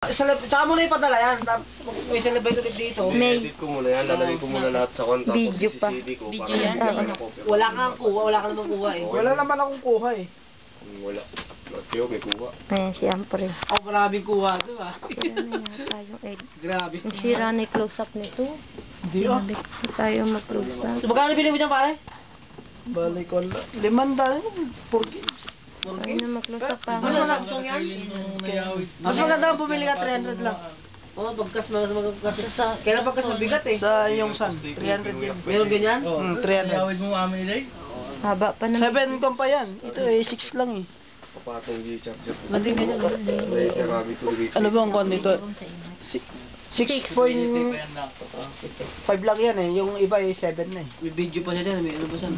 Tsaka mo na ipadala yan. May celebrate ulit dito. I-edit ko muna yan, lalagay ko muna lahat sa konta. Video pa. Video yan? Wala kang kuha, wala ka naman kuha eh. Wala naman akong kuha eh. Wala. Kayo may kuha. Ayan, siyempre. Ako maraming kuha ito ah. Wala na yata yung edit. Grabe. Nagsira na yung close-up nito. Hindi ah. Hindi tayo mag-close up. So magkano bili mo dyan pare? Balik wala. 500. 4 games. Ay na mag-close up pa. Mas maganda Samsung yan? Mas maganda kung bumili ka 300 lang. Oo, pagkas mas magkas. Kailan pagkas mabigat eh? Sa yung Sun. 300 din. Meron ganyan? 300. mo amin day? Haba pa naman. 7 kom pa yan. Ito eh 6 lang eh. Kapatong G-charger. Nandun ganyan. May karami to reach. Ano ba ang kon nito? 6.5 lang yan eh. Yung iba eh 7 na eh. May video pa siya dyan. May ano ba siya?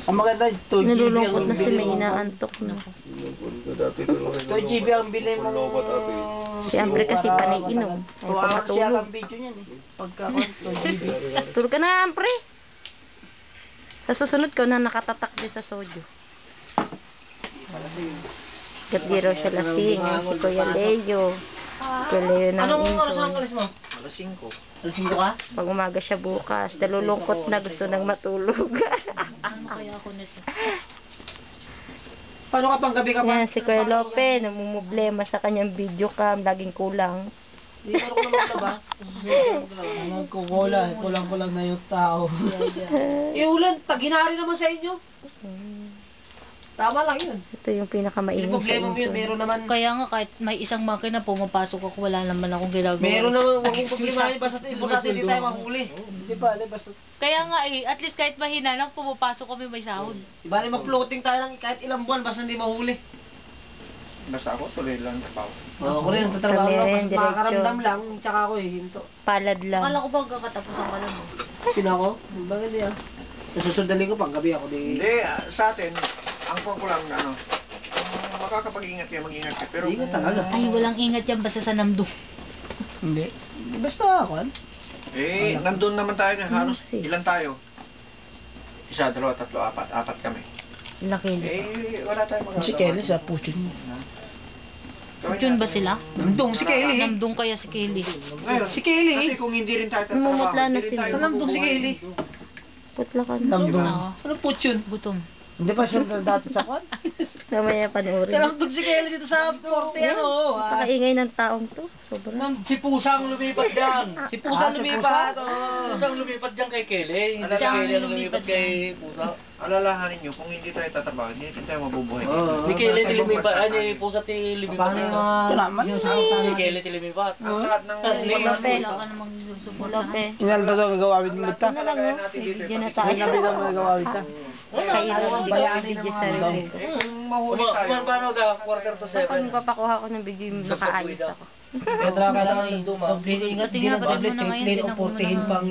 Ang maganda 2 GB Nalulungkot ang na si bili May mo. inaantok na. 2 GB ang bili mo. Siyempre kasi panay inom. Ay 2 hours pakatulog. yata ang video niyan eh. Pagka 2 GB. Tulog ka na, pre. Sa susunod ko na nakatatak din sa sojo. Gat di raw siya lasing. Si Kuya Leo. Kuya Leo ng Anong oras ang intro. alis mo? Alas 5. Alas 5 ka? Pag umaga siya bukas, nalulungkot na gusto nang matulog. Paano ka pang gabi ka pa? Yan, si Kuya Lope, namumblema sa kanyang video cam, laging kulang. Hindi ko naman na ba? Kukulang. Kulang-kulang na yung tao. Eh ulan, taginari naman sa inyo. Tama lang yun. Ito yung Hindi pinakamaingay sa problema mo yun, intro. meron naman. Kaya nga kahit may isang makina pumapasok ako, wala naman akong ginagawa. Meron naman, huwag mong problema yun, basta importante hindi tayo mahuli. Hindi ba? Basta Kaya nga at least kahit mahina lang, pumapasok kami may sahod. Bale mag-floating tayo lang kahit ilang buwan, basta hindi mahuli. Basta ako, tuloy lang trabaho. Oo, ako rin, nagtatrabaho Kami lang, rin, basta makakaramdam diretso. lang, tsaka ako eh, hinto. Palad lang. Akala ko ba kakatapusan ka lang? Sino ako? Bakit di ah? Sa susunod na linggo, pang gabi ako di... Hindi, sa atin, ang ko lang ano, makakapag-ingat kayo, mag-ingat kayo. Pero Ingat talaga. Ay, walang ingat yan basta sa namdo. hindi. Basta ako. nandun naman tayo na halos, Kasi- ilan tayo? Isa, dalawa, tatlo, apat kami. Laki. Wala tayong magagawa. Si Kelly sa puchin mo. Yun ba sila? Namdong si Kelly. Namdong kaya si Kelly. Ngayon, Si Kelly. kasi kung hindi rin tayo Namumutla na hindi rin sila. tayo Sa namdong si Kelly. Putla ka na. Namdong. Oo. Ano po yun? Gutom. Hindi pa siya dati sa kwan? Mamaya panoorin. Sa namdong si Kelly dito sa Forte, ano? Napakaingay ng taong to. Sobra. Si Pusang lumipat dyan. Si Pusa si lumipat. Pusang lumipat dyan kay Kelly. Hindi si Alala, Kelly ang lumipat kay Pusa. Alalahanin nyo, kung hindi tayo tatrabaho, hindi rin tayo mabubuhay. Oo. Ni Kelly lumipat. Ni Pusa lumipat. Paano yung mga... Ito naman. Ni Kelly lumipat. Ang lahat ng Lope. Wala ka namang susuporta. Lope. Inalda daw gagawin mo ta. Ano lang no? May video na tayo. Inabi daw mo gagawin ta. Kaya lang video sa rin. kung mahuli tayo. Paano ka? Quarter to Pag 7. magpapakuha ko ng video, nakaayos ako. Kaya talaga kailangan Duma. complete. Tingnan, Hindi na pati mo tablet, na ngayon, complete tingnan o ko muna 14 ng- pang